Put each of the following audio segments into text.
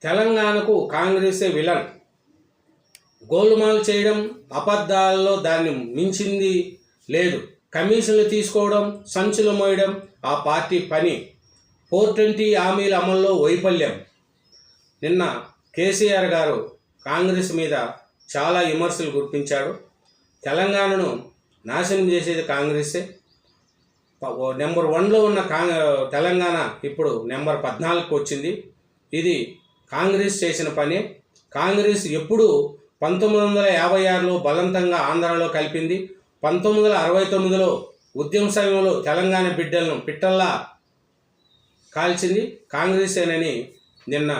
తెలంగాణకు కాంగ్రెసే విలన్. గోల్మాల్ చేయడం, అబద్ధాల్లో దాన్ని మించింది లేదు. కమిషన్లు తీసుకోవడం, సంచులు మోయడం ఆ పార్టీ పని. 420 హామీల అమల్లో వైఫల్యం. నిన్న కేసీఆర్ గారు కాంగ్రెస్ మీద చాలా విమర్శలు గుర్తించాడు. తెలంగాణను నాశనం చేసేది కాంగ్రెసే. నెంబర్ 1లో ఉన్న తెలంగాణ ఇప్పుడు నెంబర్ 14కు వచ్చింది. ఇది కాంగ్రెస్ చేసిన పని. కాంగ్రెస్ ఎప్పుడు 1956లో బలవంతంగా ఆంధ్రాలో కలిపింది. 1969లో ఉద్యమ సమయంలో తెలంగాణ బిడ్డలను పిట్టల్లా కాల్చింది కాంగ్రెసేనని నిన్న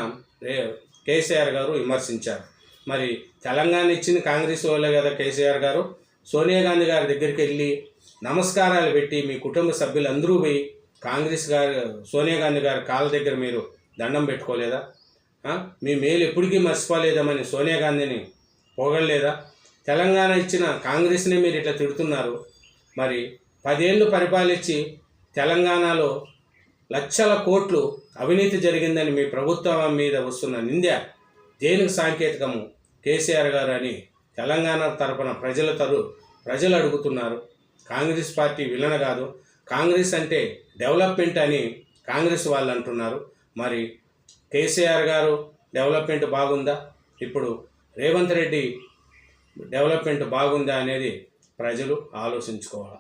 కేసీఆర్ గారు విమర్శించారు. మరి తెలంగాణ ఇచ్చింది కాంగ్రెస్ వాళ్ళే కదా. కేసీఆర్ గారు సోనియా గాంధీ గారి దగ్గరికి వెళ్ళి నమస్కారాలు పెట్టి మీ కుటుంబ సభ్యులందరూ పోయి సోనియా గాంధీ గారి కాళ్ళ దగ్గర మీరు దండం పెట్టుకోలేదా? మీ మేలు ఎప్పటికీ మర్చిపోలేదామని సోనియా గాంధీని పొగడలేదా? తెలంగాణ ఇచ్చిన కాంగ్రెస్నే మీరు ఇట్లా తిడుతున్నారు. మరి 10 ఏళ్ళు పరిపాలించి తెలంగాణలో లక్షల కోట్లు అవినీతి జరిగిందని మీ ప్రభుత్వం మీద వస్తున్న నింద దేనికి సాంకేతికము కేసీఆర్ గారు అని తెలంగాణ తరపున ప్రజలు అడుగుతున్నారు. కాంగ్రెస్ పార్టీ విలన కాదు. కాంగ్రెస్ అంటే డెవలప్మెంట్ అని కాంగ్రెస్ వాళ్ళు అంటున్నారు. మరి కేసీఆర్ గారు డెవలప్మెంట్ బాగుందా? ఇప్పుడు రేవంత్ రెడ్డి డెవలప్మెంట్ బాగుందా అనేది ప్రజలు ఆలోచించుకోవాలి.